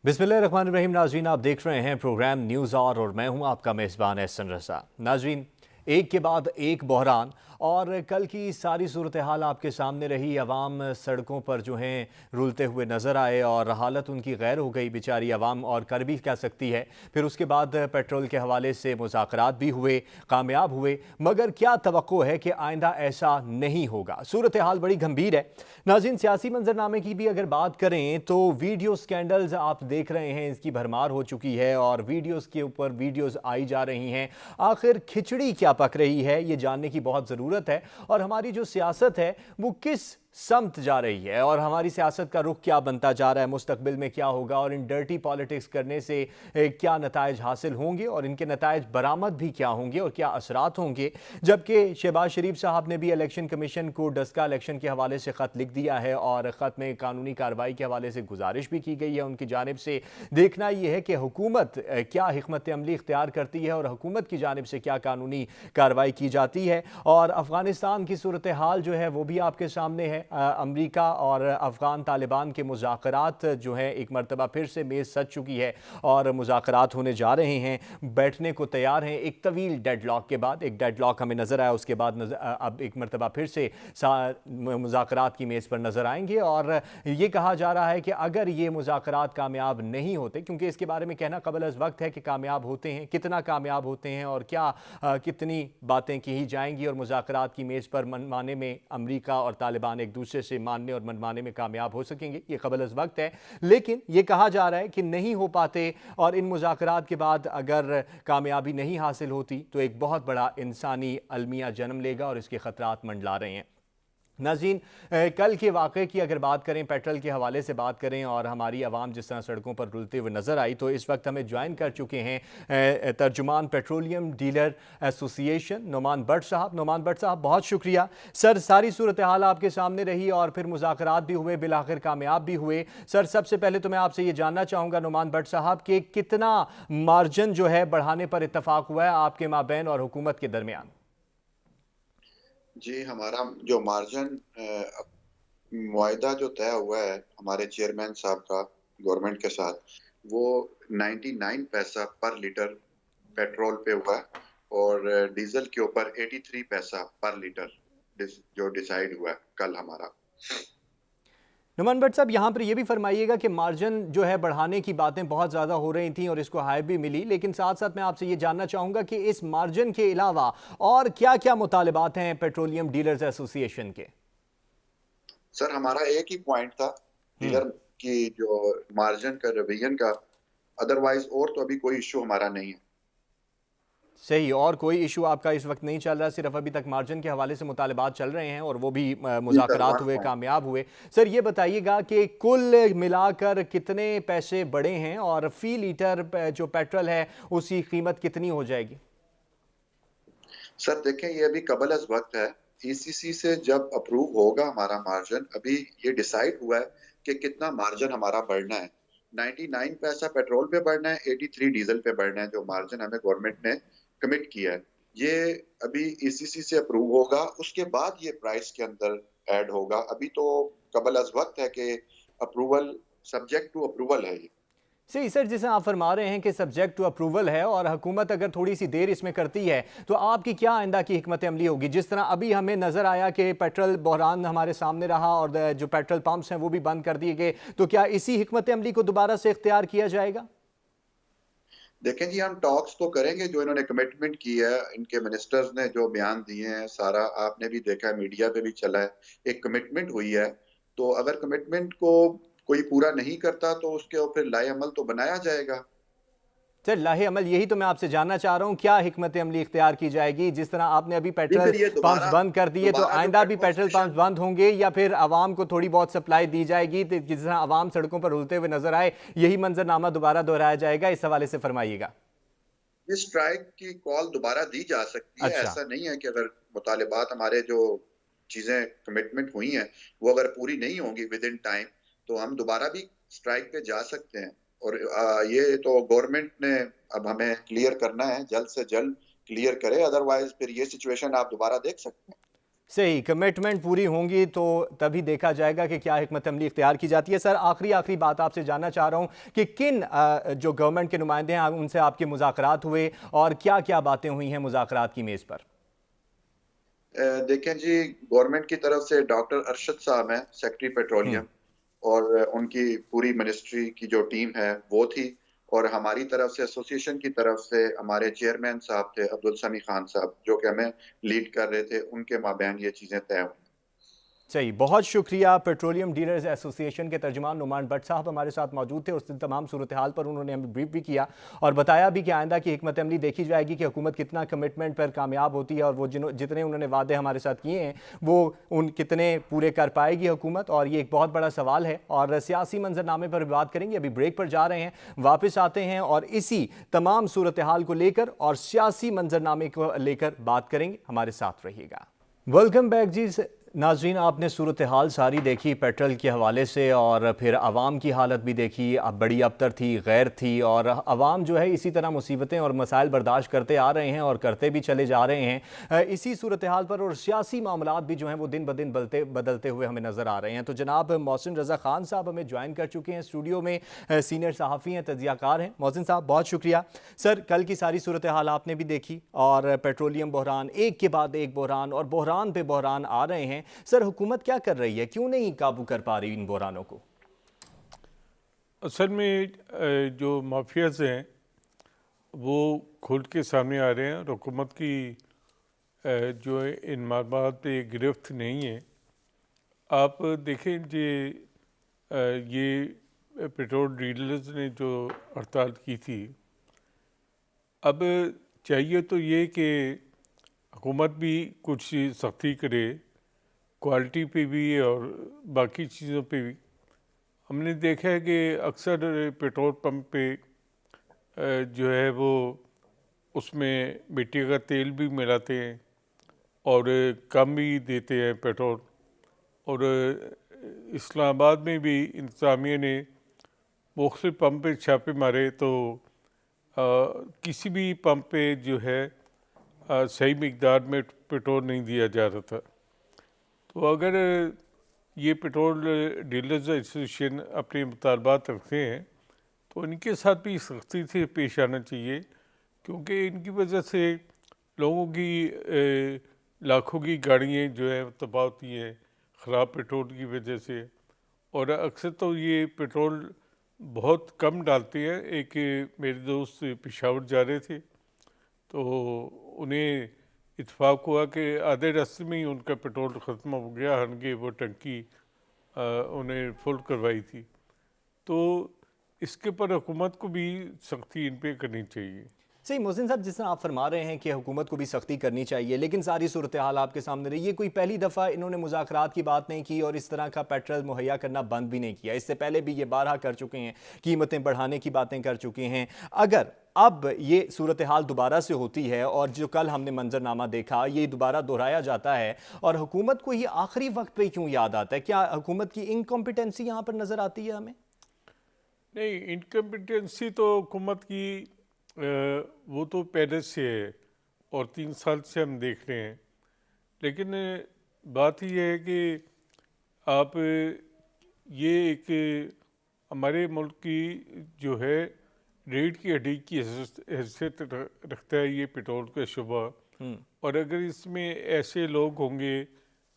बिस्मिल्लाहिर्रहमानिर्रहीम। नाजरीन, आप देख रहे हैं प्रोग्राम न्यूज़ और मैं हूं आपका मेज़बान एहसन रज़ा। नाजरीन, एक के बाद एक बहरान और कल की सारी सूरत हाल आपके सामने रही। अवाम सड़कों पर जो हैं रुलते हुए नज़र आए और हालत उनकी गैर हो गई बेचारी अवाम, और कर भी क्या सकती है। फिर उसके बाद पेट्रोल के हवाले से मुज़ाकरात भी हुए, कामयाब हुए, मगर क्या तवक्को है कि आइंदा ऐसा नहीं होगा। सूरत हाल बड़ी गंभीर है। नाज़रीन, सियासी मंजरनामे की भी अगर बात करें तो वीडियो स्कैंडल्स आप देख रहे हैं, इसकी भरमार हो चुकी है और वीडियोस के ऊपर वीडियोस आई जा रही हैं। आखिर खिचड़ी क्या पक रही है, ये जानने की बहुत ज़रूरत है। और हमारी जो सियासत है वो किस समत जा रही है और हमारी सियासत का रुख क्या बनता जा रहा है, मुस्तकबिल में क्या होगा और इन डर्टी पॉलिटिक्स करने से क्या नताइज हासिल होंगे और इनके नताइज बरामद भी क्या होंगे और क्या असरात होंगे। जबकि शहबाज शरीफ साहब ने भी इलेक्शन कमीशन को डस्का इलेक्शन के हवाले से ख़त लिख दिया है और ख़त में कानूनी कार्रवाई के हवाले से गुजारिश भी की गई है उनकी जानिब से। देखना यह है कि हुकूमत क्या हिकमत अमली इख्तियार करती है और हुकूमत की जानिब से क्या कानूनी कार्रवाई की जाती है। और अफगानिस्तान की सूरत हाल जो है वो भी आपके सामने है। अमरीका और अफगान तालिबान के मुज़ाकरात जो है एक मरतबा फिर से मेज़ सज चुकी है और मुज़ाकरात होने जा रहे हैं, बैठने को तैयार हैं। एक तवील डेडलॉक के बाद, एक डेडलॉक हमें नज़र आया, उसके बाद अब एक मरतबा फिर से मुज़ाकरात की मेज़ पर नज़र आएंगे। और ये कहा जा रहा है कि अगर ये मुज़ाकरात कामयाब नहीं होते, क्योंकि इसके बारे में कहना कबल अज़ वक्त है कि कामयाब होते हैं, कितना कामयाब होते हैं और क्या कितनी बातें की जाएंगी और मुज़ाकरात की मेज़ पर मनवाने में अमरीका और तालिबान एक दूसरे से मानने और मनवाने में कामयाब हो सकेंगे, ये कबल अज़ वक्त है। लेकिन ये कहा जा रहा है कि नहीं हो पाते और इन मुज़ाकरात के बाद अगर कामयाबी नहीं हासिल होती तो एक बहुत बड़ा इंसानी अलमिया जन्म लेगा और इसके ख़तरात मंडला रहे हैं। नाज़रीन, कल के वाक़े की अगर बात करें, पेट्रोल के हवाले से बात करें और हमारी आवाम जिस तरह सड़कों पर रुलते हुए नज़र आई, तो इस वक्त हमें ज्वाइन कर चुके हैं तर्जुमान petroleum dealer association Noman Bhatt साहब। नोमान भट्ट साहब, बहुत शुक्रिया। सर, सारी सूरत हाल आपके सामने रही और फिर मुज़ाकरात भी हुए, बिलाखिर कामयाब भी हुए। सर, सबसे पहले तो मैं आपसे ये जानना चाहूँगा नोमान भट्ट साहब कि कितना मार्जिन जो है बढ़ाने पर इत्तफाक हुआ है आपके माबैन और हुकूमत के दरमियान। जी, हमारा जो मार्जिन मुआहिदा जो तय हुआ है हमारे चेयरमैन साहब का गवर्नमेंट के साथ, वो 99 पैसा पर लीटर पेट्रोल पे हुआ है और डीजल के ऊपर 83 पैसा पर लीटर जो डिसाइड हुआ है कल हमारा। नुमान भट्ट साहब, यहाँ पर यह भी फरमाइएगा कि मार्जिन जो है बढ़ाने की बातें बहुत ज़्यादा हो रही थी और इसको हाई भी मिली, लेकिन साथ साथ मैं आपसे ये जानना चाहूँगा कि इस मार्जिन के अलावा और क्या क्या मुतालिबात हैं पेट्रोलियम डीलर्स एसोसिएशन के। सर, हमारा एक ही पॉइंट था हम्म। डीलर की जो मार्जिन का रिवीजन का, अदरवाइज और तो अभी कोई इश्यू हमारा नहीं है। सही, और कोई इशू आपका इस वक्त नहीं चल रहा, सिर्फ अभी तक मार्जिन के हवाले से मुतालिबात चल रहे हैं और वो भी जी सर, मुज़ाकरात वन हुए, पॉइंट। कामयाब हुए। सर, ये बताइएगा कि कुल मिलाकर कितने पैसे बढ़े हैं और फी लीटर जो पेट्रोल है उसकी कीमत कितनी हो जाएगी। सर देखें, ये अभी कबल अज वक्त है। ईसीसी से जब अप्रूव होगा हमारा मार्जिन, अभी ये डिसाइड हुआ है कि कितना मार्जिन हमारा बढ़ना है। 99 पैसा पेट्रोल पे बढ़ना है, 83 डीजल पे बढ़ना है, जो मार्जिन हमें गवर्नमेंट ने कमिट किया है। ये अभी ईसीसी से अप्रूव होगा, उसके बाद ये प्राइस के अंदर ऐड होगा। अभी तो कबल अज वक्त है कि अप्रूवल, सब्जेक्ट टू अप्रूवल है ये। सही सर, जिसे आप फरमा रहे हैं कि सब्जेक्ट टू अप्रूवल है और हुकूमत अगर थोड़ी सी देर इसमें करती है तो आपकी क्या आइंदा की हिकमत अमली होगी। जिस तरह अभी हमें नज़र आया कि पेट्रोल बहरान हमारे सामने रहा और जो पेट्रोल पंप्स हैं वो भी बंद कर दिए गए, तो क्या इसी हिकमत अमली को दोबारा से इख्तियार किया जाएगा। देखें जी, हम टॉक्स तो करेंगे। जो इन्होंने कमिटमेंट की है, इनके मिनिस्टर्स ने जो बयान दिए हैं, सारा आपने भी देखा है, मीडिया पे भी चला है, एक कमिटमेंट हुई है। तो अगर कमिटमेंट को कोई पूरा नहीं करता तो उसके ऊपर लाए अमल तो बनाया जाएगा। सर, लाहे अमल यही तो मैं आपसे जानना चाह रहा हूं, क्या हिकमत अमली इख्तियार की जाएगी। जिस तरह आपने अभी नहीं, पेट्रोल फिर ये पंप्स दोबारा बंद कर दिए, तो दोबारा जो आइंदा भी पेट्रोल पेट्रोल पंप्स स्टेशन। बंद होंगे या फिर आवाम को थोड़ी बहुत सप्लाई दी जाएगी, तो जिस तरह आवाम सड़कों पर रुलते हुए नजर आए यही मंजरनामा दोबारा दोहराया जाएगा। इस हवाले से फरमाइएगा। इस स्ट्राइक की कॉल दोबारा दी जा सकती है। अच्छा। ऐसा नहीं है कि अगर मुतालिबात, हमारे जो चीजें कमिटमेंट हुई हैं, वो अगर पूरी नहीं होंगी विद इन टाइम, तो हम दोबारा भी स्ट्राइक पे जा सकते हैं। और ये तो गवर्नमेंट ने अब हमें क्लियर करना है, जल्द से जल्द क्लियर करे, अदरवाइज फिर ये सिचुएशन आप दोबारा देख सकते हैं। सही कमिटमेंट पूरी होंगी तो तभी देखा जाएगा कि क्या हिकमत अमली इख्तियार की जाती है। सर आखिरी बात आपसे जानना चाह रहा हूं कि किन जो गवर्नमेंट के नुमाइंदे हैं उनसे आपके मुज़ाकरात हुए और क्या क्या बातें हुई हैं मुज़ाकरात की मेज़ पर? देखें जी, गवर्नमेंट की तरफ से डॉक्टर अरशद साहब हैं, सेक्रेटरी हम्म। पेट्रोलियम, और उनकी पूरी मिनिस्ट्री की जो टीम है वो थी। और हमारी तरफ से, एसोसिएशन की तरफ से, हमारे चेयरमैन साहब थे अब्दुल समी खान साहब, जो कि हमें लीड कर रहे थे, उनके माबैन ये चीजें तय हुई। सही, बहुत शुक्रिया। पेट्रोलियम डीलर्स एसोसिएशन के तर्जुमान नुमान भट्ट साहब हमारे साथ मौजूद थे। उस दिन तमाम सूरत हाल पर उन्होंने हमें ब्रीफ भी किया और बताया भी कि आइंदा की हिकमत अमली देखी जाएगी कि हुकूमत कितना कमिटमेंट पर कामयाब होती है और वो जितने उन्होंने वादे हमारे साथ किए हैं वो उन कितने पूरे कर पाएगी हुकूमत, और ये एक बहुत बड़ा सवाल है। और सियासी मंजरनामे पर बात करेंगे, अभी ब्रेक पर जा रहे हैं, वापस आते हैं और इसी तमाम सूरत हाल को लेकर और सियासी मंजरनामे को लेकर बात करेंगे। हमारे साथ रहिएगा। वेलकम बैक जी। नाजरीन, आपने सूरत हाल सारी देखी पेट्रोल के हवाले से और फिर आवाम की हालत भी देखी। अब बड़ी अबतर थी, गैर थी, और आवाम जो है इसी तरह मुसीबतें और मसाइल बर्दाश्त करते आ रहे हैं और करते भी चले जा रहे हैं इसी सूरत हाल पर। और सियासी मामलात भी जो हैं वो दिन ब दिन बदलते हुए हमें नज़र आ रहे हैं। तो जनाब मोहसिन रज़ा ख़ान साहब हमें ज्वाइन कर चुके हैं स्टूडियो में, सीनियर सहाफ़ी हैं, तजियाकार हैं। मोहसिन साहब बहुत शुक्रिया। सर, कल की सारी सूरत हाल आपने भी देखी और पेट्रोलियम बहरान एक के बाद एक बहरान और बहरान पे बहरान आ रहे हैं। सर, हुकूमत क्या कर रही है, क्यों नहीं काबू कर पा रही इन बहरानों को? असल में जो माफियाज हैं वो खुल के सामने आ रहे हैं और हुकूमत की जो है इन मामलात पे गिरफ्त नहीं है। आप देखें कि ये पेट्रोल डीलर्स ने जो हड़ताल की थी, अब चाहिए तो ये कि हुकूमत भी कुछ सख्ती करे, क्वालिटी पे भी और बाकी चीज़ों पे भी। हमने देखा है कि अक्सर पेट्रोल पंप पे जो है वो उसमें मिट्टी का तेल भी मिलाते हैं और कम भी देते हैं पेट्रोल। और इस्लामाबाद में भी इंतज़ामिया ने मुख्तलिफ पंप पे छापे मारे तो किसी भी पंप पे जो है सही मिकदार में पेट्रोल नहीं दिया जा रहा था। तो अगर ये पेट्रोल डीलर्स एसोसिएशन अपने मुतालबात रखते हैं तो इनके साथ भी सख्ती से पेश आना चाहिए, क्योंकि इनकी वजह से लोगों की लाखों की गाड़ियाँ जो है तबाह होती हैं ख़राब पेट्रोल की वजह से। और अक्सर तो ये पेट्रोल बहुत कम डालते हैं। एक मेरे दोस्त पेशावर जा रहे थे तो उन्हें इत्फाक हुआ कि आधे रास्ते में ही उनका पेट्रोल ख़त्म हो गया, हालांकि वो टंकी उन्हें फुल करवाई थी। तो इसके पर हुकूमत को भी सख्ती इन पे करनी चाहिए। सही मोहसिन साहब, जिस तरह आप फरमा रहे हैं कि हुकूमत को भी सख्ती करनी चाहिए, लेकिन सारी सूरत हाल आपके सामने रही। ये कोई पहली दफ़ा इन्होंने मुज़ाकरात की बात नहीं की और इस तरह का पेट्रोल मुहैया करना बंद भी नहीं किया। इससे पहले भी ये बारहा कर चुके हैं, कीमतें बढ़ाने की बातें कर चुके हैं। अगर अब ये सूरत हाल दोबारा से होती है और जो कल हमने मंजरनामा देखा ये दोबारा दोहराया जाता है, और हुकूमत को ही आखिरी वक्त पे क्यों याद आता है? क्या हुकूमत की इनकॉम्पिटेंसी यहाँ पर नज़र आती है हमें? नहीं, इनकम्पिटेंसी तो हुकूमत की वो तो पहले से है और 3 साल से हम देख रहे हैं। लेकिन बात ये है कि आप ये एक हमारे मुल्क की जो है रीढ़ की हड्डी की हैसियत रखता है ये पेट्रोल का शुबा। और अगर इसमें ऐसे लोग होंगे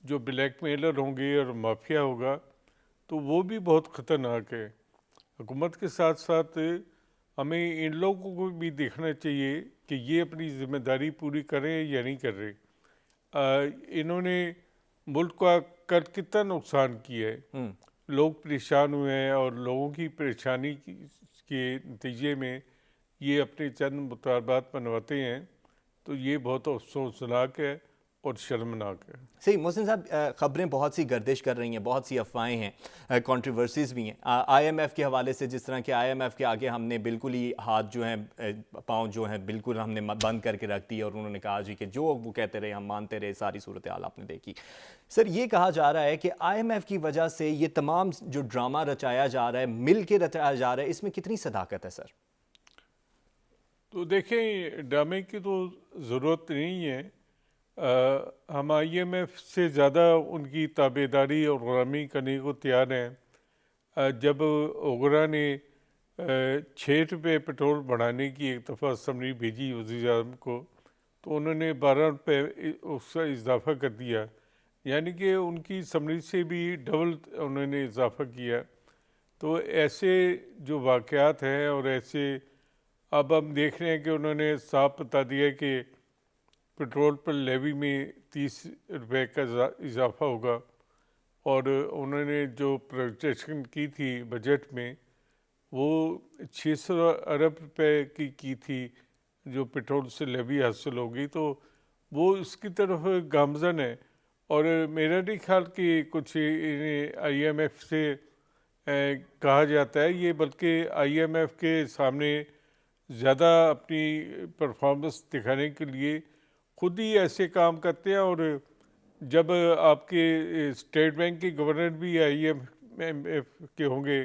जो ब्लैकमेलर होंगे और माफिया होगा तो वो भी बहुत ख़तरनाक है। हुकूमत के साथ साथ हमें इन लोगों को भी देखना चाहिए कि ये अपनी ज़िम्मेदारी पूरी करें या नहीं कर रहे। इन्होंने मुल्क का कर कितना नुकसान किया है, लोग परेशान हुए हैं और लोगों की परेशानी के नतीजे में ये अपने चंद मुतालबात मनवाते हैं। तो ये बहुत अफसोसनाक है और शर्मनाक है। सही मोहसिन साहब, ख़बरें बहुत सी गर्दिश कर रही हैं, बहुत सी अफवाहें हैं, कंट्रोवर्सीज़ भी हैं। IMF के हवाले से, जिस तरह के IMF के आगे हमने बिल्कुल ही हाथ जो हैं, पाँव जो हैं बिल्कुल हमने बंद करके रख दिए और उन्होंने कहा जी कि जो वो कहते रहे हम मानते रहे, सारी सूरत हाल आपने देखी। सर, ये कहा जा रहा है कि IMF की वजह से ये तमाम जो ड्रामा रचाया जा रहा है, मिल के रचाया जा रहा है, इसमें कितनी सदाकत है सर? तो देखें, ड्रामे की तो ज़रूरत नहीं है। हम IMF से ज़्यादा उनकी ताबेदारी और ग़ुलामी करने को तैयार हैं। जब ओगरा ने 6 रुपये पेट्रोल बढ़ाने की एक दफ़ा असम्बली भेजी वज़ीर-ए-आज़म को, तो उन्होंने 12 रुपये उसका इजाफ़ा कर दिया, यानी कि उनकी असम्बली से भी डबल उन्होंने इजाफ़ा किया। तो ऐसे जो वाक़यात हैं और ऐसे अब हम देख रहे हैं कि उन्होंने साफ बता दिया कि पेट्रोल पर लेवी में 30 रुपये का इजाफ़ा होगा, और उन्होंने जो प्रोजेक्शन की थी बजट में वो 600 अरब रुपए की थी जो पेट्रोल से लेवी हासिल होगी, तो वो इसकी तरफ गामजन है। और मेरा नहीं ख्याल कि कुछ IMF से कहा जाता है ये, बल्कि IMF के सामने ज़्यादा अपनी परफॉर्मेंस दिखाने के लिए खुद ही ऐसे काम करते हैं। और जब आपके स्टेट बैंक के गवर्नर भी IMF के होंगे,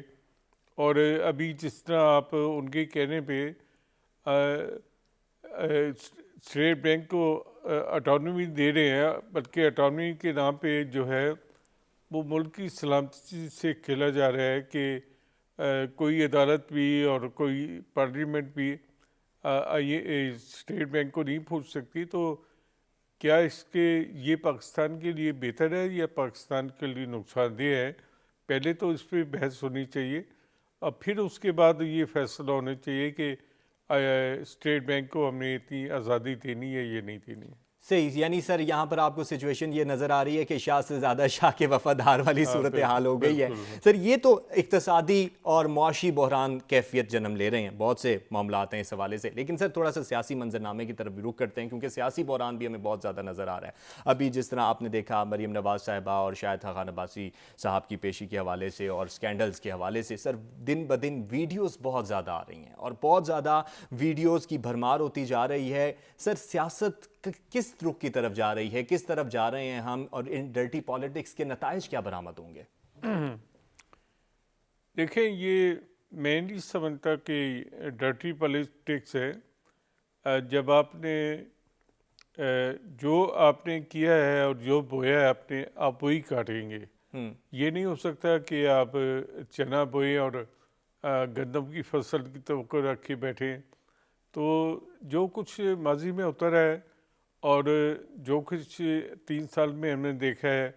और अभी जिस तरह आप उनके कहने पे स्टेट बैंक को ऑटोनॉमी दे रहे हैं, बल्कि ऑटोनॉमी के नाम पे जो है वो मुल्क की सलामती से खेला जा रहा है कि कोई अदालत भी और कोई पार्लियामेंट भी ये स्टेट बैंक को नहीं पूछ सकती। तो क्या इसके ये पाकिस्तान के लिए बेहतर है या पाकिस्तान के लिए नुकसानदेह है? पहले तो इस पर बहस होनी चाहिए, और फिर उसके बाद ये फैसला होना चाहिए कि स्टेट बैंक को हमने इतनी आज़ादी देनी है या नहीं देनी है। सही, यानी सर यहाँ पर आपको सिचुएशन ये नज़र आ रही है कि शाह से ज़्यादा शाह के वफादार वाली सूरत हाल हो गई है। सर ये तो इक्तसादी और मुआशी बहरान कैफियत जन्म ले रहे हैं, बहुत से मामलात हैं इस हवाले से। लेकिन सर थोड़ा सा सियासी मंजरनामे की तरफ भी रुख करते हैं, क्योंकि सियासी बहरान भी हमें बहुत ज़्यादा नज़र आ रहा है। अभी जिस तरह आपने देखा मरीम नवाज़ साहिबा और शाहिद खान अब्बासी साहब की पेशी के हवाले से और स्कैंडल्स के हवाले से, सर दिन ब दिन वीडियोज़ बहुत ज़्यादा आ रही हैं और बहुत ज़्यादा वीडियोज़ की भरमार होती जा रही है। सर सियासत किस रुख की तरफ जा रही है, किस तरफ जा रहे हैं हम, और इन डर्टी पॉलिटिक्स के नताइज क्या बरामद होंगे? देखें, ये मैं नहीं समझता कि डर्टी पॉलिटिक्स है। जब आपने जो आपने किया है और जो बोया है आपने, आप वही काटेंगे। ये नहीं हो सकता कि आप चना बोए और गंदम की फसल की तवक्को रख के बैठे। तो जो कुछ माजी में उतर है और जो कुछ 3 साल में हमने देखा है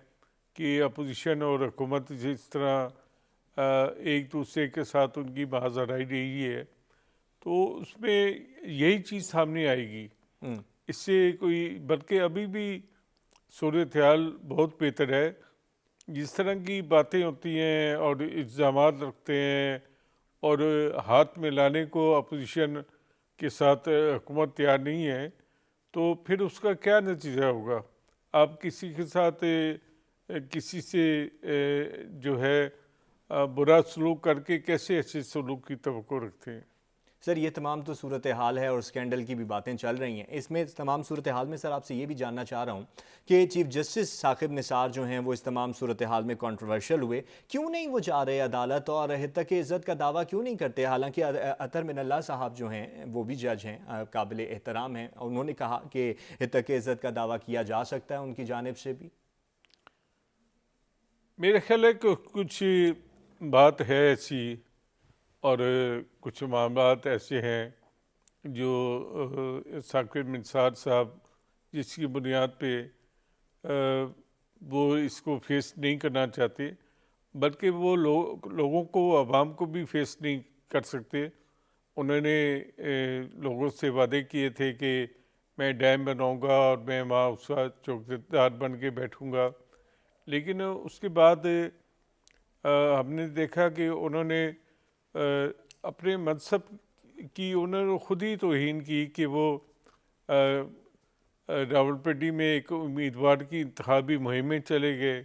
कि अपोजिशन और हुकूमत जिस तरह एक दूसरे के साथ उनकी बाज़ाराई रही है, तो उसमें यही चीज़ सामने आएगी। इससे कोई, बल्कि अभी भी सूरत हाल बहुत बेहतर है। जिस तरह की बातें होती हैं और इल्ज़ामात रखते हैं और हाथ मिलाने को अपोजिशन के साथ हुकूमत तैयार नहीं है, तो फिर उसका क्या नतीजा होगा? आप किसी के साथ किसी से जो है बुरा सलूक करके कैसे अच्छे सलूक की तवक्को रखते हैं? सर ये तमाम तो सूरत हाल है और स्कैंडल की भी बातें चल रही हैं। इसमें तमाम सूरत हाल में सर आपसे ये भी जानना चाह रहा हूँ कि चीफ जस्टिस साकिब निसार जो हैं वो इस तमाम सूरत हाल में कंट्रोवर्शियल हुए, क्यों नहीं वो जा रहे अदालत और हितक इज़्ज़त का दावा क्यों नहीं करते? हालांकि अतर मिनल्ला साहब जो हैं वो भी जज हैं, काबिल एहतराम हैं, उन्होंने कहा कि हितक इज़्ज़त का दावा किया जा सकता है उनकी जानिब से भी। मेरे ख्याल है कि कुछ बात है ऐसी और कुछ मामलात ऐसे हैं जो साकिब निसार साहब जिसकी बुनियाद पे वो इसको फेस नहीं करना चाहते, बल्कि वो लोगों को, आवाम को भी फेस नहीं कर सकते। उन्होंने लोगों से वादे किए थे कि मैं डैम बनाऊंगा और मैं वहाँ उसका चौकीदार बन के बैठूंगा, लेकिन उसके बाद हमने देखा कि उन्होंने अपने मनसब की उन्होंने खुद ही तौहीन की कि वो रावलपिंडी में एक उम्मीदवार की इंतखाबी मुहिम में चले गए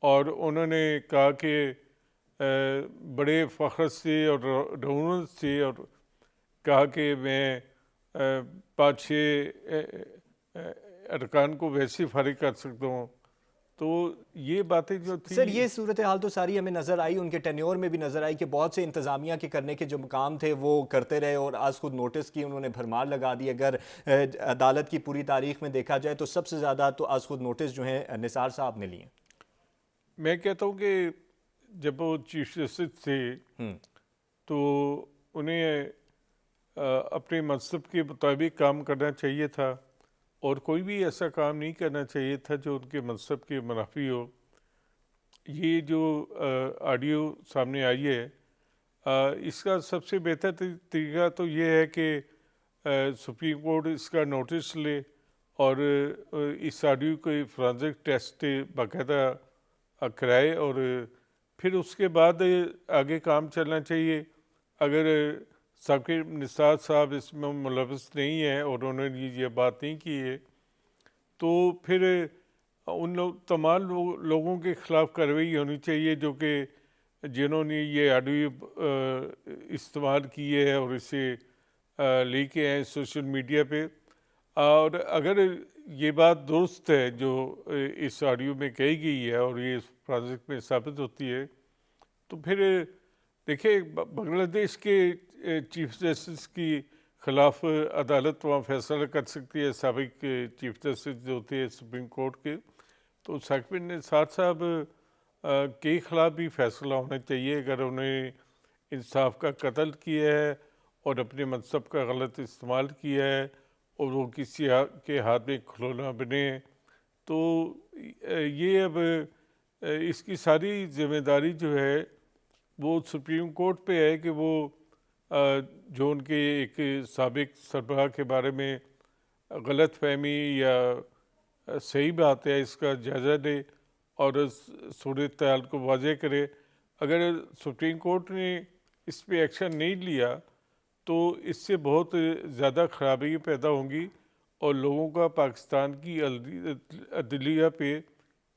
और उन्होंने कहा कि बड़े फ़ख्र से और रऊनत से, और कहा कि मैं 5-6 अरकान को वैसे फारिग कर सकता हूँ। तो तो ये बातें जो थी सर, ये सूरत हाल तो सारी हमें नजर आई, उनके टेन्योर में भी नजर आई कि बहुत से इंतजामिया के करने के जो काम थे वो करते रहे और आज खुद नोटिस की उन्होंने भरमार लगा दी। अगर अदालत की पूरी तारीख में देखा जाए तो सबसे ज़्यादा तो आज खुद नोटिस जो है निसार साहब ने लिए। मैं कहता हूँ कि जब वो चीफ जस्टिस थे तो उन्हें अपने मनसब के मुताबिक काम करना चाहिए था और कोई भी ऐसा काम नहीं करना चाहिए था जो उनके मनसब के मुनाफी हो। ये जो ऑडियो सामने आई है, इसका सबसे बेहतर तरीका तो ये है कि सुप्रीम कोर्ट इसका नोटिस ले और इस ऑडियो के फोरेंसिक टेस्ट बाकायदा कराए और फिर उसके बाद आगे काम चलना चाहिए। अगर साकिब निसार साहब इसमें मुलविस नहीं है और उन्होंने ये बात नहीं की है तो फिर उन तमाम लोगों के ख़िलाफ़ कार्रवाई होनी चाहिए जो कि जिन्होंने ये ऑडियो इस्तेमाल की है और इसे लेके आए सोशल मीडिया पे। और अगर ये बात दुरुस्त है जो इस ऑडियो में कही गई है और ये प्रोजेक्ट में साबित होती है तो फिर देखिए बांग्लादेश के चीफ जस्टिस की खिलाफ अदालत वहाँ फैसला कर सकती है, साबिक चीफ जस्टिस जो थे सुप्रीम कोर्ट के। तो साकिब निसार साहब के खिलाफ भी फैसला होना चाहिए अगर उन्हें इंसाफ का कत्ल किया है और अपने मनसब का गलत इस्तेमाल किया है और वो किसी के हाथ में खिलौना बने तो ये अब इसकी सारी जिम्मेदारी जो है वो सुप्रीम कोर्ट पे है कि वो जो उनके एक साबिक सरबराह के बारे में गलत फहमी या सही बात है इसका जायज़ा दे और सूरत हाल को वाज़ेह करे। अगर सुप्रीम कोर्ट ने इस पे एक्शन नहीं लिया तो इससे बहुत ज़्यादा खराबी पैदा होंगी और लोगों का पाकिस्तान की अदलिया पे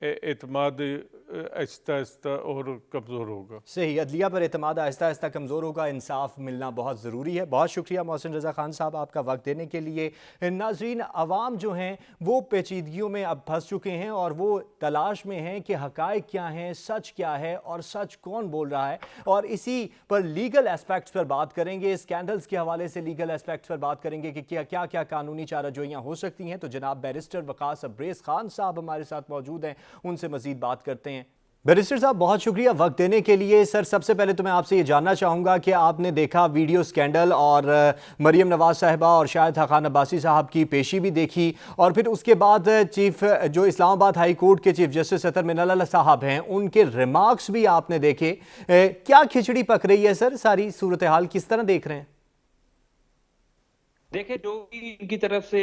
एतमाद आहिस्ता आहिस्ता और कमज़ोर होगा। सही, अदलिया पर एतमाद आहिस्ता आहिस्ता कमज़ोर होगा, इंसाफ मिलना बहुत ज़रूरी है। बहुत शुक्रिया मोहसिन रज़ा खान साहब आपका वक्त देने के लिए। नाज़रीन, अवाम जो हैं वो पेचीदगियों में अब फंस चुके हैं और वो तलाश में हैं कि हक़ाइक़ क्या हैं, सच क्या है और सच कौन बोल रहा है। और इसी पर लीगल एस्पेक्ट्स पर बात करेंगे, स्कैंडल्स के हवाले से लीगल एस्पेक्ट्स पर बात करेंगे कि क्या क्या क्या कानूनी चाराजोइयाँ हो सकती हैं। तो जनाब बैरिस्टर वकास अब्रेज़ खान साहब हमारे साथ मौजूद हैं, उनसे मज़ीद बात करते हैं। बैरिस्टर साहब, बहुत शुक्रिया वक्त देने के लिए। सर, सबसे पहले तो मैं आपसे ये जानना चाहूँगा कि आपने देखा वीडियो स्कैंडल और मरियम नवाज साहिबा और शाहिद खान अब्बासी साहब की पेशी भी देखी और फिर उसके बाद चीफ जो इस्लामाबाद हाई कोर्ट के चीफ जस्टिस अतर मिनल्ला साहब हैं उनके रिमार्क्स भी आपने देखे। क्या खिचड़ी पक रही है सर? सारी सूरत हाल किस तरह देख रहे हैं? देखिए, जो भी इनकी तरफ से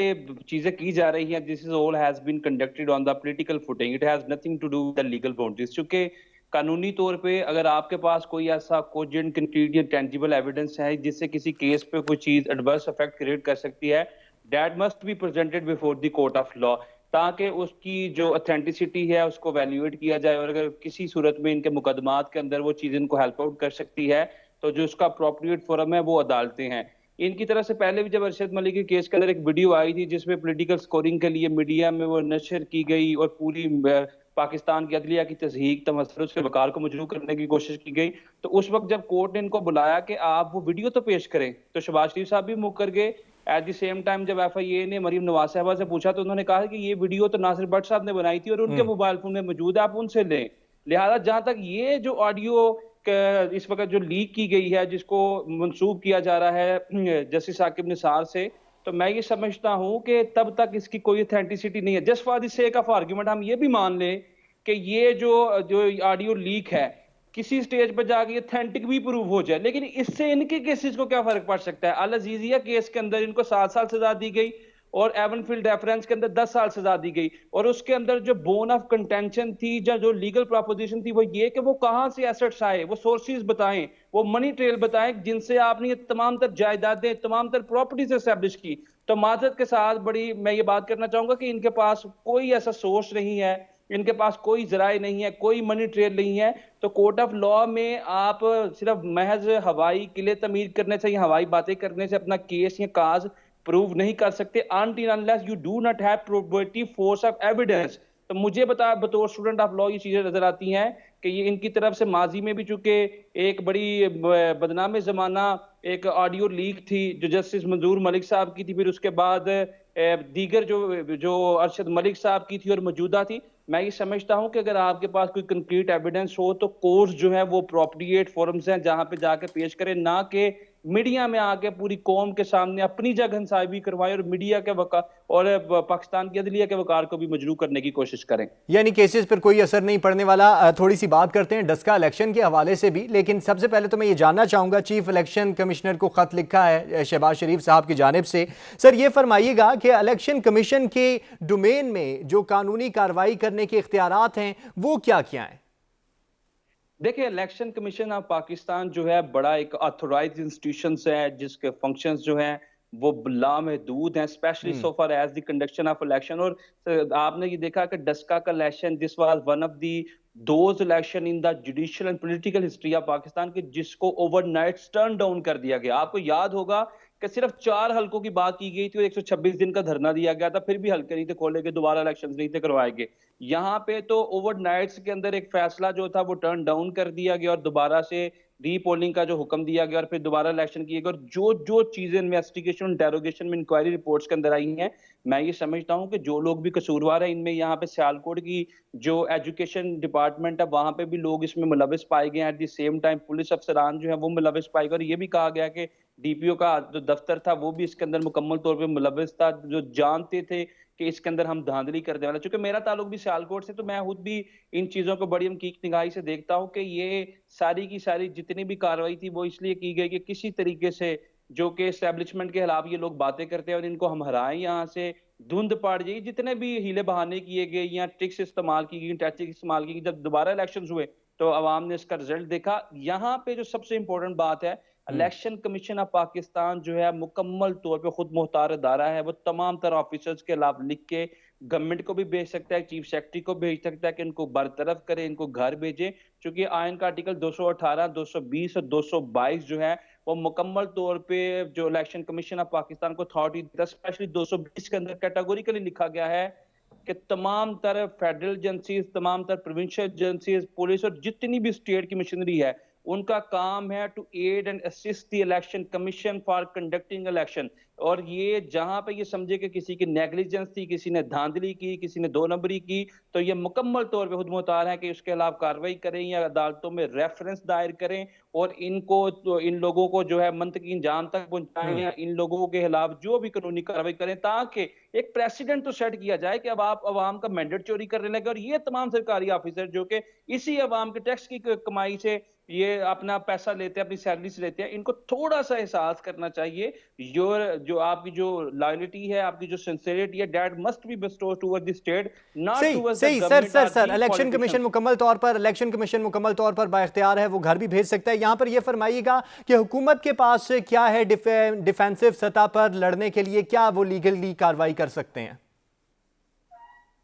चीजें की जा रही हैं, this is all has been conducted on the political footing, it has nothing to do with the legal boundaries. चूंकि कानूनी तौर पे अगर आपके पास कोई ऐसा कोजेंट कंक्रीट या टेंजिबल एविडेंस है जिससे किसी केस पे कोई चीज एडवर्स इफेक्ट क्रिएट कर सकती है, that must be presented before the court of law, ताकि उसकी जो ऑथेंटिसिटी है उसको वैल्यूएट किया जाए और अगर किसी सूरत में इनके मुकदमात के अंदर वो चीज इनको हेल्प आउट कर सकती है तो जो उसका अप्रोप्रिएट फोरम है वो अदालतें हैं। इनकी तरफ से पहले भी जब अरशद मलिक के केस के अंदर एक वीडियो आई थी जिसमें पॉलिटिकल स्कोरिंग के लिए मीडिया में वो नशर की गई और पूरी पाकिस्तान की अदलिया की तस्हीक तमस्सुर उसके वकार को मजरूह करने की कोशिश की गई, तो उस वक्त जब कोर्ट ने इनको बुलाया कि आप वो वीडियो तो पेश करें तो शहबाज शरीफ साहब भी मुकर गए। एट द सेम टाइम जब FIA ने मरीम नवाज साहबा से पूछा तो उन्होंने कहा कि ये वीडियो तो नासिर भट्ट साहब ने बनाई थी और उनके मोबाइल फोन में मौजूद है, आप उनसे लें। लिहाजा जहां तक ये जो ऑडियो इस वक्त जो लीक की गई है जिसको मंसूब किया जा रहा है जस्टिस साकिब निसार से, तो मैं ये समझता हूं कि तब तक इसकी कोई ऑथेंटिसिटी नहीं है। Just for the sake of argument हम ये भी मान लें कि ये जो ऑडियो लीक है किसी स्टेज पर जाके ऑथेंटिक भी प्रूव हो जाए, लेकिन इससे इनके केसेस को क्या फर्क पड़ सकता है? अल अजीजिया केस के अंदर इनको 7 साल सजा दी गई और एवनफील्ड रेफरेंस के अंदर 10 साल सजा दी गई और उसके अंदर जो बोन ऑफ कंटेंशन थी, जो लीगल प्रोपोजिशन थी वो ये कि वो कहां से एसेट्स आए, वो सोर्सेज बताएं, वो मनी ट्रेल बताएं जिनसे आपने ये तमाम तर जायदादें, तमाम तर प्रॉपर्टीज एस्टैब्लिश की। तो माजरत के साथ बड़ी मैं ये बात करना चाहूंगा कि इनके पास कोई ऐसा सोर्स नहीं है, इनके पास कोई जराए नहीं है, कोई मनी ट्रेल नहीं है। तो कोर्ट ऑफ लॉ में आप सिर्फ महज हवाई किले तमीर करने से या हवाई बातें करने से अपना केस या काज प्रूव नहीं कर सकते until unless you do not have probative force of evidence। तो मुझे बतौर स्टूडेंट ऑफ लॉ ये चीजें नजर आती हैं कि ये इनकी तरफ से माजी में भी चूंकि एक बड़ी बदनाम जमाना एक ऑडियो लीक थी जो जस्टिस मंजूर मलिक साहब की थी, फिर उसके बाद दीगर जो अरशद मलिक साहब की थी और मौजूदा थी। मैं ये समझता हूं कि अगर आपके पास कोई कंक्रीट एविडेंस हो तो कोर्ट्स जो है वो अप्रोप्रिएट फोरम्स हैं जहां पे जाके पेश करें, ना कि मीडिया में आके पूरी कौम के सामने अपनी जगह साहिबी करवाएं और मीडिया के वकार और पाकिस्तान की अदलिया के वकार को भी मजरू करने की कोशिश करें। यानी केसेस पर कोई असर नहीं पड़ने वाला। थोड़ी सी बात करते हैं डस्का इलेक्शन के हवाले से भी, लेकिन सबसे पहले तो मैं ये जानना चाहूंगा, चीफ इलेक्शन कमिश्नर को खत लिखा है शहबाज शरीफ साहब की जानिब से। सर ये फरमाइएगा कि इलेक्शन कमीशन के डोमेन में जो कानूनी कार्रवाई करने के इख्तियारात हैं वो क्या क्या हैं? देखिए, इलेक्शन कमीशन ऑफ पाकिस्तान जो है बड़ा एक ऑथोराइज्ड इंस्टीट्यूशन है जिसके फंक्शंस जो हैं वो लामहदूद हैं, specially so far as the conduction of election. और आपने ये देखा कि डस्का का election this was one of the those election in the judicial and political history of Pakistan के जिसको ओवरनाइट टर्न डाउन कर दिया गया। आपको याद होगा कि सिर्फ 4 हलकों की बात की गई थी और 126 दिन का धरना दिया गया था, फिर भी हल्के नहीं थे खोले गए, दोबारा इलेक्शंस नहीं थे करवाए गए। यहाँ पे तो ओवरनाइट्स के अंदर एक फैसला जो था वो टर्न डाउन कर दिया गया और दोबारा से रीपोलिंग का जो हुक्म दिया गया और फिर दोबारा इलेक्शन किए गए। और जो जो चीजें इन्वेस्टिगेशन, इंटेरोगेशन में, इंक्वायरी रिपोर्ट्स के अंदर आई हैं, मैं ये समझता हूँ कि जो लोग भी कसूरवार है इनमें, यहाँ पे सियालकोट की जो एजुकेशन डिपार्टमेंट है वहां पे भी लोग इसमें मुलविस पाए गए। At the same time police अफसरान जो है वो मुलविस पाए गए और ये भी कहा गया कि डीपीओ का जो दफ्तर था वो भी इसके अंदर मुकम्मल तौर पे मुलविस था, जो जानते थे कि इसके अंदर हम धांधली करने वाले। चूंकि मेरा ताल्लुक भी सियालकोट से, तो मैं खुद भी इन चीजों को बड़ी हकीक निगाही से देखता हूँ कि ये सारी की सारी जितनी भी कार्रवाई थी वो इसलिए की गई कि किसी तरीके से जो कि एस्टेब्लिशमेंट के खिलाफ ये लोग बातें करते हैं और इनको हम हराएं, यहाँ से धुंध पड़ जाए। जितने भी हीले बहाने किए गए या ट्रिक्स इस्तेमाल की गई, टैक्टिक इस्तेमाल की गई, जब दोबारा इलेक्शन हुए तो अवाम ने इसका रिजल्ट देखा। यहाँ पे जो सबसे इंपॉर्टेंट बात है, इलेक्शन कमीशन ऑफ पाकिस्तान जो है मुकम्मल तौर पे खुद मुख्तार अदारा है। वो तमाम तरह ऑफिसर्स के खिलाफ लिख के गवर्नमेंट को भी भेज सकता है, चीफ सेक्रेटरी को भेज सकता है कि इनको बरतरफ करे, इनको घर भेजे। क्योंकि आयन का आर्टिकल 218, 220 और 222 जो है वो मुकम्मल तौर पे जो इलेक्शन कमीशन ऑफ पाकिस्तान को अथॉरिटी देता है। स्पेशली 220 के अंदर कैटेगोरिकली लिखा गया है कि तमाम तरह फेडरल एजेंसीज, तमाम तरह प्रोविंशियल एजेंसीज, पुलिस और जितनी भी स्टेट की मशीनरी है, उनका काम है to aid and assist the election commission for conducting election. और ये जहां पे ये समझे कि किसी की नेग्लिजेंस थी, किसी ने धांधली की, किसी ने 2 नंबरी की, तो ये मुकम्मल तौर पे खुद मुख्तार है कि उसके खिलाफ कार्रवाई करें या अदालतों में रेफरेंस दायर करें और इनको तो इन लोगों को जो है मंतकी इंजाम तक पहुंचाएं या इन लोगों के खिलाफ जो भी कानूनी कार्रवाई करें, ताकि एक प्रेसिडेंट तो सेट किया जाए कि अब आप अवाम का मैंडेट चोरी करने लगे। और ये तमाम सरकारी ऑफिसर जो कि इसी अवाम के टैक्स की कमाई से ये अपना पैसा लेते हैं, अपनी सैलरी से लेते हैं, इनको थोड़ा सा एहसास करना चाहिए। जो आपकी जो लॉयल्टी है, आपकी जो सिंसियरिटी है, that must be bestowed toward the state, not towards the government. Sir election commission मुकम्मल तौर पर बाइख्तियार है, वो घर भी भेज सकता है। यहां पर यह फरमाइएगा कि हुकूमत के पास क्या है डिफेंसिव सतह पर लड़ने के लिए, क्या वो लीगली कार्रवाई कर सकते हैं?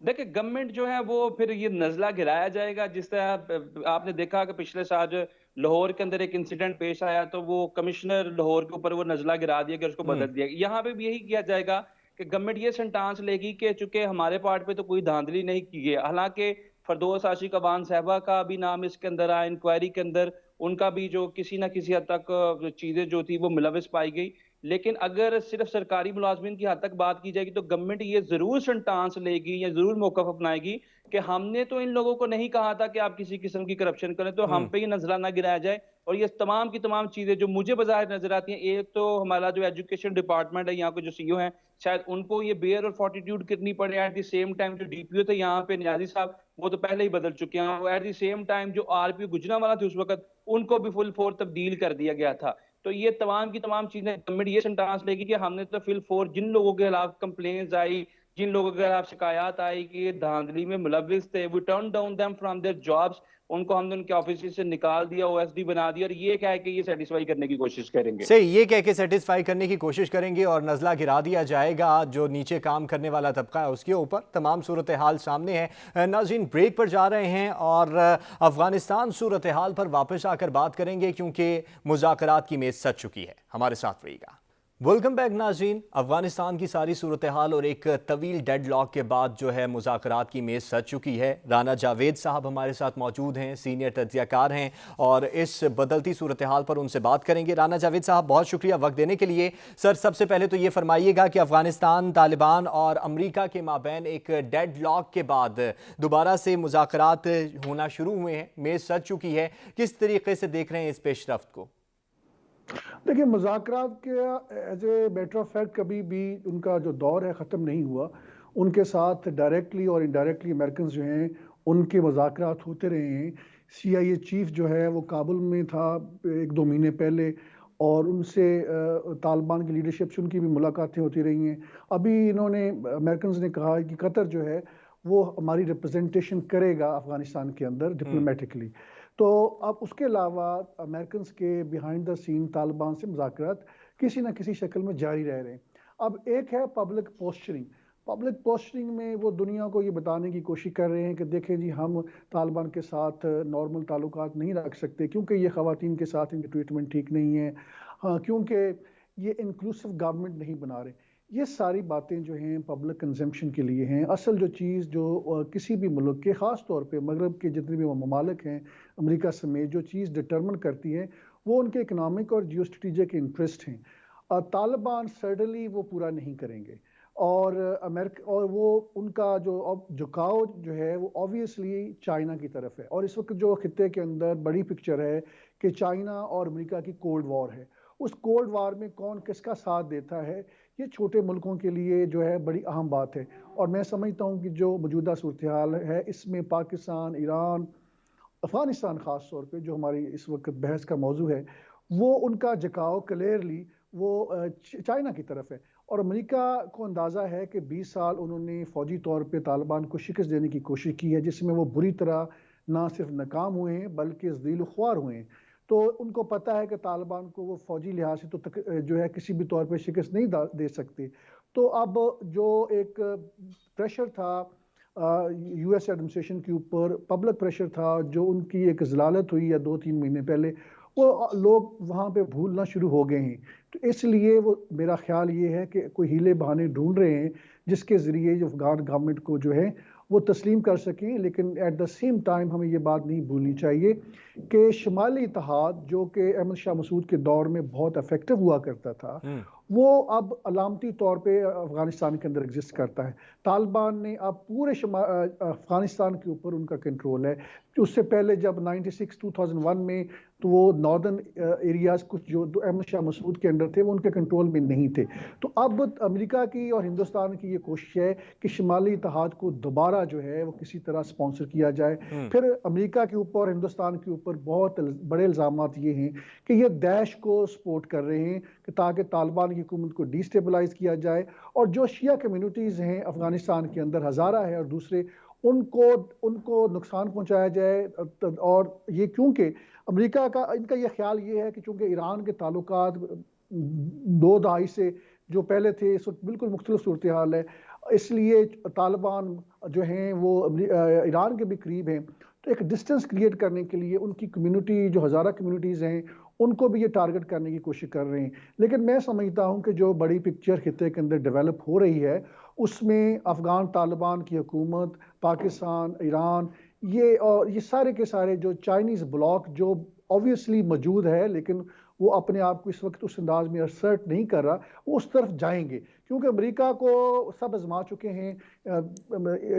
देखिए, गवर्नमेंट जो है वो फिर ये नजला गिराया जाएगा। जिस तरह आपने देखा कि पिछले साल लाहौर के अंदर एक इंसिडेंट पेश आया तो वो कमिश्नर लाहौर के ऊपर वो नजला गिरा दिया गया, उसको बदल दिया। यहाँ पे भी यही किया जाएगा कि गवर्नमेंट ये सेंटांस लेगी कि चूंकि हमारे पार्ट पे तो कोई धांधली नहीं की गई। हालांकि फरदौस आशिक अवान साहबा का भी नाम इसके अंदर आया, इंक्वायरी के अंदर उनका भी जो किसी ना किसी हद तक चीजें जो थी वो मुलविस पाई गई। लेकिन अगर सिर्फ सरकारी मुलाजमिन की हद तक बात की जाएगी तो गवर्नमेंट ये जरूर सेंटांस लेगी या जरूर मौका अपनाएगी कि हमने तो इन लोगों को नहीं कहा था कि आप किसी किस्म की करप्शन करें, तो हम पे ही नजरा ना गिराया जाए। और ये तमाम की तमाम चीजें जो मुझे बाहर नजर आती हैं, एक तो हमारा जो एजुकेशन डिपार्टमेंट है, यहाँ के जो सीईओ हैं, शायद उनको ये बेयर और फोर्टिट्यूड करनी पड़े। एट द सेम टाइम जो डीपीओ थे यहाँ पे नियाजी साहब, वो तो पहले ही बदल चुके हैं। एट द सेम टाइम जो आरपीओ गुजरांवाला थे उस वक्त, उनको भी फुल फोर तब्दील कर दिया गया था। तो ये तमाम की तमाम चीजें गवर्नमेंट ये सेंटांस लेगी कि हमने तो फिल फोर जिन लोगों के खिलाफ कंप्लेंट्स आई, जिन लोगों के खिलाफ शिकायत आई कि ये धांधली में मुलविस थे, we turn down them from their jobs, उनको हमने उनके ऑफिस से निकाल दिया, ओएसडी बना दिया। और ये क्या है कि ये सेटिस्फाई करने की कोशिश करेंगे, सही ये कह के सेटिस्फाई करने की कोशिश करेंगे और नजला गिरा दिया जाएगा जो नीचे काम करने वाला तबका है उसके ऊपर। तमाम सूरत हाल सामने है। नाज़रीन, ब्रेक पर जा रहे हैं और अफगानिस्तान सूरत हाल पर वापस आकर बात करेंगे क्योंकि मुज़ाकरात की मेज सज चुकी है। हमारे साथ रहिएगा। वेलकम बैक नाज़रीन। अफगानिस्तान की सारी सूरत हाल और एक तवील डेडलॉक के बाद जो है मुज़ाकरात की मेज़ सज चुकी है। राना जावेद साहब हमारे साथ मौजूद हैं, सीनियर तज्ज़ियाकार हैं और इस बदलती सूरत हाल पर उनसे बात करेंगे। राना जावेद साहब, बहुत शुक्रिया वक्त देने के लिए। सर, सबसे पहले तो ये फरमाइएगा कि अफगानिस्तान, तालिबान और अमरीका के माबैन एक डेडलॉक के बाद दोबारा से मुज़ाकरात होना शुरू हुए हैं, मेज़ सज चुकी है, किस तरीके से देख रहे हैं इस पेशरफ्त को? देखिए, मुज़ाकरात के as a matter of fact कभी भी उनका जो दौर है ख़त्म नहीं हुआ। उनके साथ डायरेक्टली और इनडायरेक्टली अमेरिकन जो हैं उनके मुज़ाकरात होते रहे हैं। CIA चीफ जो है वो काबुल में था 1-2 महीने पहले और उनसे तालिबान की लीडरशिप से उनकी भी मुलाकातें होती रही हैं। अभी इन्होंने अमेरिकन ने कहा कि कतर जो है वो हमारी रिप्रेजेंटेशन करेगा अफ़गानिस्तान के अंदर डिप्लोमेटिकली। तो अब उसके अलावा अमेरिकन के बिहाइंड द सीन तालिबान से मुज़ाकरात किसी न किसी शक्ल में जारी रह रहे हैं। अब एक है पब्लिक पोस्चरिंग में वो दुनिया को ये बताने की कोशिश कर रहे हैं कि देखें जी, हम तालिबान के साथ नॉर्मल ताल्लुकात नहीं रख सकते क्योंकि ये ख़वातीन के साथ इनकी ट्रीटमेंट ठीक नहीं है, हाँ, क्योंकि ये इंक्लूसिव गवर्नमेंट नहीं बना रहे। ये सारी बातें जो हैं पब्लिक कंजम्पशन के लिए हैं। असल जो चीज़ जो किसी भी मुल्क के, ख़ास तौर पे मगरब के जितने भी ममालिक हैं अमेरिका समेत, जो चीज़ डिटरमिन करती है वो उनके इकनॉमिक और जियो स्ट्रेटेजिक इंटरेस्ट हैं। तालिबान सर्टनली वो पूरा नहीं करेंगे और अमेरिका और वो उनका जो झुकाव जो है वो ऑब्वियसली चाइना की तरफ है। और इस वक्त जो खित्ते के अंदर बड़ी पिक्चर है कि चाइना और अमेरिका की कोल्ड वॉर है। उस कोल्ड वॉर में कौन किसका साथ देता है, ये छोटे मुल्कों के लिए जो है बड़ी अहम बात है। और मैं समझता हूँ कि जो मौजूदा सूरत हाल है इसमें पाकिस्तान, ईरान, अफ़गानिस्तान ख़ास तौर पे जो हमारी इस वक्त बहस का मौजू है, वो उनका झुकाव क्लियरली वो चाइना की तरफ है। और अमेरिका को अंदाज़ा है कि 20 साल उन्होंने फ़ौजी तौर पे तालिबान को शिकस्त देने की कोशिश की है, जिसमें वो बुरी तरह ना सिर्फ नाकाम हुए हैं बल्कि ज़लील ख्वार हुए हैं। तो उनको पता है कि तालिबान को वो फ़ौजी लिहाज से तो जो है किसी भी तौर पे शिकस्त नहीं दे सकते। तो अब जो एक प्रेशर था US एडमिनिस्ट्रेशन के ऊपर, पब्लिक प्रेशर था, जो उनकी एक ज़लालत हुई है 2-3 महीने पहले, वो लोग वहाँ पे भूलना शुरू हो गए हैं। तो इसलिए वो मेरा ख्याल ये है कि कोई हीले बहाने ढूंढ रहे हैं जिसके ज़रिए जो अफगान गवर्नमेंट को जो है वो तस्लीम कर सकें। लेकिन एट द सेम टाइम हमें ये बात नहीं भूलनी चाहिए कि शुमाली इत्तेहाद जो कि अहमद शाह मसूद के दौर में बहुत इफेक्टिव हुआ करता था, वो अब अलामती तौर पे अफगानिस्तान के अंदर एग्जिस्ट करता है। तालिबान ने अब पूरे अफगानिस्तान के ऊपर उनका कंट्रोल है। उससे पहले जब 96-2001 में तो वो नॉर्दर्न एरियाज कुछ जो अहमद शाह मसूद के अंडर थे वो उनके कंट्रोल में नहीं थे। तो अब अमेरिका की और हिंदुस्तान की ये कोशिश है कि शुमाली इत्तेहाद को दोबारा जो है वो किसी तरह स्पॉन्सर किया जाए। फिर अमेरिका के ऊपर और हिंदुस्तान के ऊपर बहुत बड़े इल्ज़ामात ये हैं कि ये दैश को सपोर्ट कर रहे हैं कि ताकि तालिबान की हुकूमत को डिस्टेबलाइज किया जाए और जो शिया कम्युनिटीज़ हैं अफगानिस्तान के अंदर, हज़ारा है और दूसरे, उनको नुकसान पहुंचाया जाए। और ये क्योंकि अमेरिका का इनका ये ख्याल ये है कि चूँकि ईरान के ताल्लुकात 2 दहाई से जो पहले थे इस वक्त बिल्कुल मुख्तलिफ सूरत हाल है, इसलिए तालिबान जो हैं वो ईरान के भी करीब हैं। तो एक डिस्टेंस क्रिएट करने के लिए उनकी कम्युनिटी जो हज़ारा कम्युनिटीज़ हैं उनको भी ये टारगेट करने की कोशिश कर रहे हैं। लेकिन मैं समझता हूँ कि जो बड़ी पिक्चर खित्ते के अंदर डेवलप हो रही है उसमें अफ़गान तालिबान की हुकूमत, पाकिस्तान, ईरान, ये और ये सारे के सारे जो चाइनीज़ ब्लॉक जो ऑब्वियसली मौजूद है लेकिन वो अपने आप को इस वक्त उस अंदाज में असर्ट नहीं कर रहा, वो उस तरफ जाएंगे क्योंकि अमेरिका को सब आजमा चुके हैं।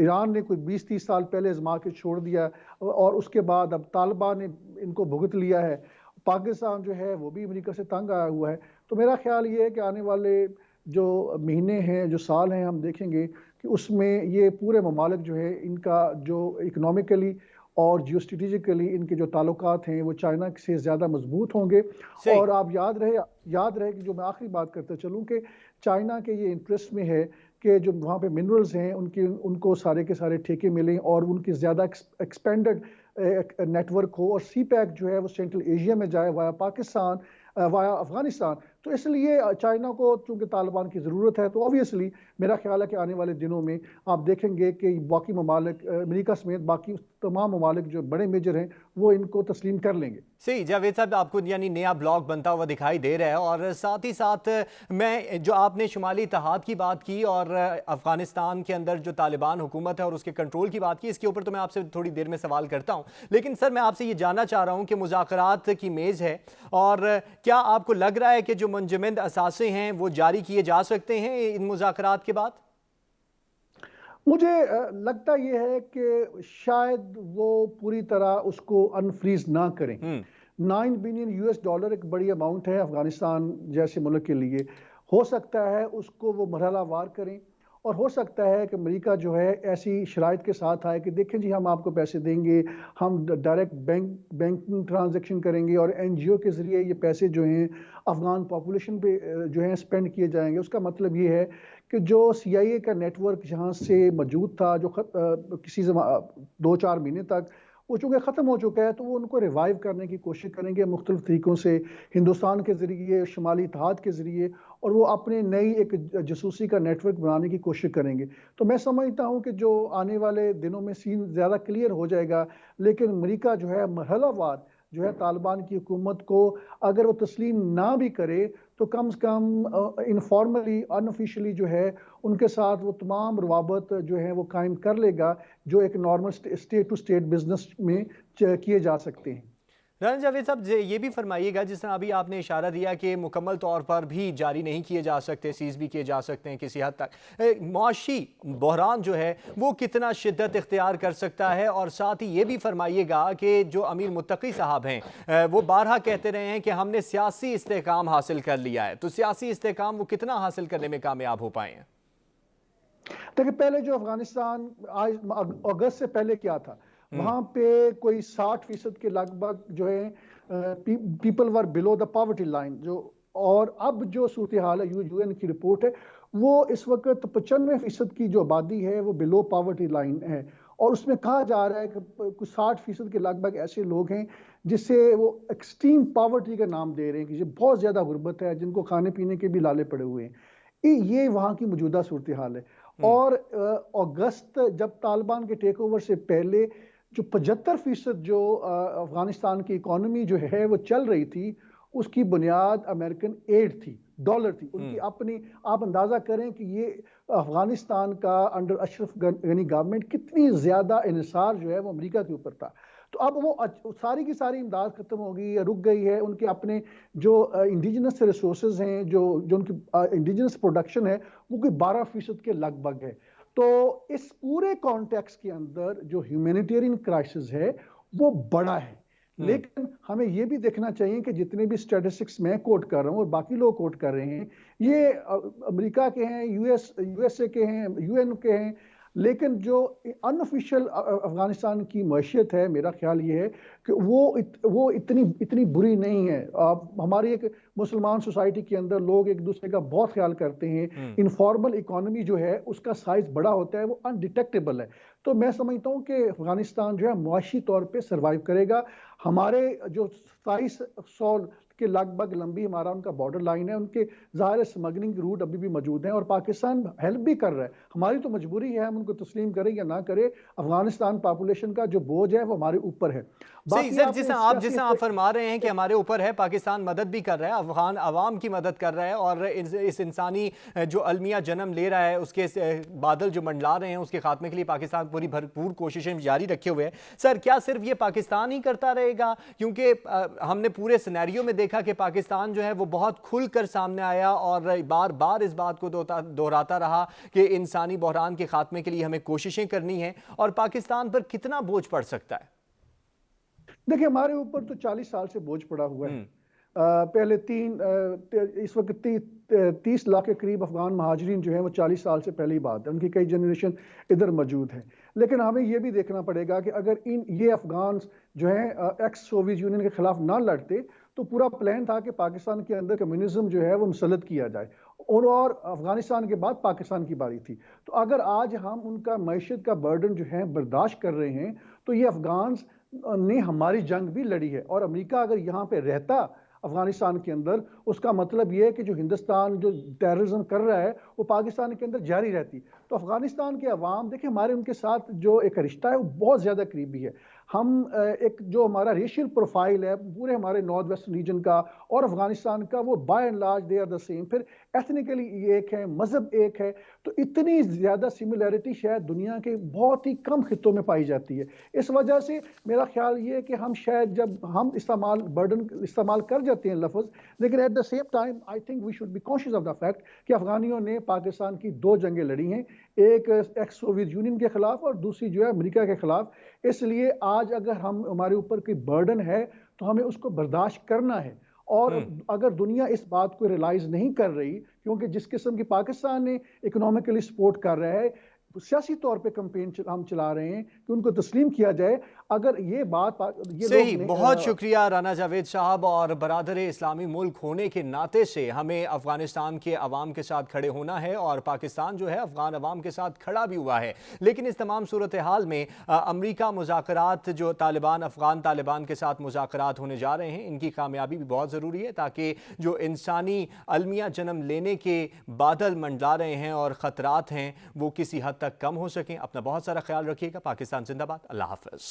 ईरान ने कोई 20-30 साल पहले आजमा के छोड़ दिया और उसके बाद अब तालिबान ने इनको भुगत लिया है। पाकिस्तान जो है वो भी अमेरिका से तंग आया हुआ है। तो मेरा ख्याल ये है कि आने वाले जो महीने हैं, जो साल हैं, हम देखेंगे कि उसमें ये पूरे ममालिक जो है इनका जो इकनॉमिकली और जियो स्ट्रेटेजिकली इनके जो ताल्लुकात हैं वो चाइना से ज़्यादा मजबूत होंगे। और आप याद रहे कि जो मैं आखिरी बात करते चलूँ कि चाइना के ये इंटरेस्ट में है कि जो वहाँ पे मिनरल्स हैं उनको सारे के सारे ठेके मिलें और उनकी ज़्यादा एक्सपेंडेड नेटवर्क हो और CPEC जो है वो सेंट्रल एशिया में जाए वाया पाकिस्तान, वाया अफगानिस्तान। तो इसलिए चाइना को चूंकि तालिबान की ज़रूरत है, तो ऑब्वियसली मेरा ख्याल है कि आने वाले दिनों में आप देखेंगे कि बाकी ममालिक, अमेरिका समेत बाकी तमाम ममालिक जो बड़े मेजर हैं वो इनको तस्लीम कर लेंगे। सही जावेद साहब, आपको यानी नया ब्लॉक बनता हुआ दिखाई दे रहा है। और साथ ही साथ मैं जो आपने शुमाली इत्तेहाद की बात की और अफगानिस्तान के अंदर जो तालिबान हुकूमत है और उसके कंट्रोल की बात की, इसके ऊपर तो मैं आपसे थोड़ी देर में सवाल करता हूं। लेकिन सर, मैं आपसे ये जानना चाह रहा हूं कि मुज़ाकरात की मेज़ है, और क्या आपको लग रहा है कि जो मुंजमद असासे हैं वो जारी किए जा सकते हैं इन मुज़ाकरात के बाद? मुझे लगता यह है कि शायद वो पूरी तरह उसको अनफ्रीज ना करें। 9 बिलियन यूएस डॉलर एक बड़ी अमाउंट है अफगानिस्तान जैसे मुल्क के लिए। हो सकता है उसको वो मरहलावार करें, और हो सकता है कि अमेरिका जो है ऐसी शराइत के साथ आए कि देखें जी, हम आपको पैसे देंगे, हम डायरेक्ट बैंकिंग ट्रांजैक्शन करेंगे और एनजीओ के ज़रिए ये पैसे जो हैं अफ़गान पॉपुलेशन पे जो हैं स्पेंड किए जाएंगे। उसका मतलब ये है कि जो CIA का नेटवर्क जहाँ से मौजूद था, जो किसी 2-4 महीने तक, वो चूँकि ख़त्म हो चुका है, तो वो उनको रिवाइव करने की कोशिश करेंगे मुख्तलिफ तरीक़ों से, हिंदुस्तान के ज़रिए, शुमाली इत्तेहाद के ज़रिए, और वो अपने नई एक जासूसी का नेटवर्क बनाने की कोशिश करेंगे। तो मैं समझता हूँ कि जो आने वाले दिनों में सीन ज़्यादा क्लियर हो जाएगा, लेकिन अमेरिका जो है मरहलावार जो है तालिबान की हुकूमत को अगर वो तस्लीम ना भी करे, तो कम से कम इनफॉर्मली, अनऑफिशियली जो है उनके साथ वो तमाम रवाबत जो है वो कायम कर लेगा, जो एक normal state to state business में किए जा सकते हैं। राना जावेद साहब, ये भी फरमाइएगा, जिस तरह अभी आपने इशारा दिया कि मुकम्मल तौर पर भी जारी नहीं किए जा सकते, सीज भी किए जा सकते हैं किसी हद तक, मुआशी बहरान जो है वो कितना शिद्दत इख्तियार कर सकता है? और साथ ही ये भी फरमाइएगा कि जो अमीर मुत्तकी साहब हैं वो बारहा कहते रहे हैं कि हमने सियासी इस्तेहकाम हासिल कर लिया है, तो सियासी इस्तेहकाम वो कितना हासिल करने में कामयाब हो पाए हैं? देखिए, पहले जो अफगानिस्तान आज अगस्त से पहले क्या था, वहां पे कोई 60% के लगभग जो है people were below the poverty line, जो और अब जो सूरत हाल है, UN की रिपोर्ट है, वो इस वक्त 95% की जो आबादी है वो बिलो पॉवर्टी लाइन है। और उसमें कहा जा रहा है कि कुछ 60% के लगभग ऐसे लोग हैं जिसे वो एक्सट्रीम पॉवर्टी का नाम दे रहे हैं, कि बहुत ज्यादा गुर्बत है, जिनको खाने पीने के भी लाले पड़े हुए हैं। ये वहाँ की मौजूदा सूरत हाल है। और अगस्त जब तालिबान के टेक ओवर से पहले जो 75% जो अफगानिस्तान की इकोनॉमी जो है वो चल रही थी, उसकी बुनियाद अमेरिकन एड थी, डॉलर थी उनकी अपनी। आप अंदाजा करें कि ये अफगानिस्तान का अंडर अशरफ गनी गवर्नमेंट कितनी ज्यादा इन्हिसार जो है वो अमेरिका के ऊपर था। तो अब वो सारी की सारी इमदाद खत्म हो गई है, रुक गई है। उनके अपने जो इंडिजिनस रिसोर्सेज हैं, जो उनकी इंडिजिनस प्रोडक्शन है, वो कोई 12% के लगभग है। तो इस पूरे कॉन्टेक्स्ट के अंदर जो ह्यूमैनिटेरियन क्राइसिस है वो बड़ा है। लेकिन हमें ये भी देखना चाहिए कि जितने भी स्टैटिस्टिक्स मैं कोट कर रहा हूँ और बाकी लोग कोट कर रहे हैं, ये अमेरिका के हैं, USA के हैं, UN के हैं, लेकिन जो अनऑफिशियल अफगानिस्तान की मैशियत है, मेरा ख्याल ये है कि वो इतनी बुरी नहीं है। हमारी एक मुसलमान सोसाइटी के अंदर लोग एक दूसरे का बहुत ख्याल करते हैं। इनफॉर्मल इकोनॉमी जो है उसका साइज बड़ा होता है, वो अनडिटेक्टेबल है। तो मैं समझता हूँ कि अफगानिस्तान जो है मुआशी तौर पे सर्वाइव करेगा। हमारे जो 2700 के लगभग लंबी हमारा उनका बॉर्डर लाइन है, उनके ज़ाहिर स्मगलिंग रूट अभी भी मौजूद हैं और पाकिस्तान हेल्प भी कर रहा है। हमारी तो मजबूरी है, हम उनको तस्लीम करें या ना करें, अफगानिस्तान पॉपुलेशन का जो बोझ है वो हमारे ऊपर है। सही सर, जिस आप फरमा रहे हैं कि हमारे ऊपर है, पाकिस्तान मदद भी कर रहा है, अफगान अवाम की मदद कर रहा है, और इस इंसानी जो अलमिया जन्म ले रहा है, उसके बादल जो मंडला रहे हैं, उसके खात्मे के लिए पाकिस्तान पूरी भरपूर कोशिशें जारी रखे हुए है। सर, क्या सिर्फ ये पाकिस्तान ही करता रहेगा? क्योंकि हमने पूरे सिनेरियो में देखा कि पाकिस्तान जो है वो बहुत खुलकर सामने आया और बार बार इस बात को दोहराता रहा कि इंसानी बहरान के खात्मे के लिए हमें कोशिशें करनी है, और पाकिस्तान पर कितना बोझ पड़ सकता है? देखिए, हमारे ऊपर तो 40 साल से बोझ पड़ा हुआ है। पहले इस वक्त 30 लाख के करीब अफगान महाजरीन जो है वो 40 साल से पहले ही बात है, उनकी कई जनरेशन इधर मौजूद है। लेकिन हमें ये भी देखना पड़ेगा कि अगर ये अफगान जो है एक्स सोवियत यूनियन के खिलाफ ना लड़ते, तो पूरा प्लान था कि पाकिस्तान के अंदर कम्युनिज्म जो है वो मुसल्लत किया जाए, और अफगानिस्तान के बाद पाकिस्तान की बारी थी। तो अगर आज हम उनका मैशत का बर्डन जो है बर्दाश्त कर रहे हैं, तो ये अफगान ने हमारी जंग भी लड़ी है। और अमेरिका अगर यहाँ पे रहता अफगानिस्तान के अंदर, उसका मतलब ये है कि जो हिंदुस्तान जो टेररिज्म कर रहा है वो पाकिस्तान के अंदर जारी रहती। तो अफगानिस्तान के अवाम देखिए, हमारे उनके साथ जो एक रिश्ता है वो बहुत ज़्यादा करीबी है। हम एक जो हमारा रेशियल प्रोफाइल है पूरे हमारे नॉर्थ वेस्टर्न रीजन का और अफगानिस्तान का, वो by and large they are the same. फिर एथनिकली एक है, मजहब एक है, तो इतनी ज़्यादा सिमिलैरिटी शायद दुनिया के बहुत ही कम खित्तों में पाई जाती है। इस वजह से मेरा ख्याल ये है कि हम शायद जब हम बर्डन इस्तेमाल कर जाते हैं लफ्ज़, लेकिन at the same time I think we should be conscious of the fact कि अफगानियों ने पाकिस्तान की 2 जंगें लड़ी हैं, एक एक्स सोवियत यूनियन के खिलाफ और दूसरी जो है अमेरिका के खिलाफ। इसलिए आज अगर हम हमारे ऊपर कोई बर्डन है तो हमें उसको बर्दाश्त करना है। और अगर दुनिया इस बात को रियलाइज नहीं कर रही, क्योंकि जिस किस्म की पाकिस्तान ने इकोनॉमिकली सपोर्ट कर रहा है, सियासी तौर पे कैंपेन हम चला रहे हैं कि उनको तस्लीम किया जाए, अगर ये बात ये सही, लोग बहुत शुक्रिया राना जावेद साहब। और बरादर इस्लामी मुल्क होने के नाते से हमें अफगानिस्तान के अवाम के साथ खड़े होना है और पाकिस्तान जो है अफगान अवाम के साथ खड़ा भी हुआ है। लेकिन इस तमाम सूरत हाल में अमरीका मुज़ाकरात जो अफगान तालिबान के साथ मुज़ाकरात होने जा रहे हैं, इनकी कामयाबी भी बहुत ज़रूरी है ताकि जो इंसानी अलमिया जन्म लेने के बादल मंडला रहे हैं और ख़तरात हैं वो किसी हद तक कम हो सकें। अपना बहुत सारा ख्याल रखिएगा। पाकिस्तान जिंदाबाद। अल्लाह हाफ़िज़।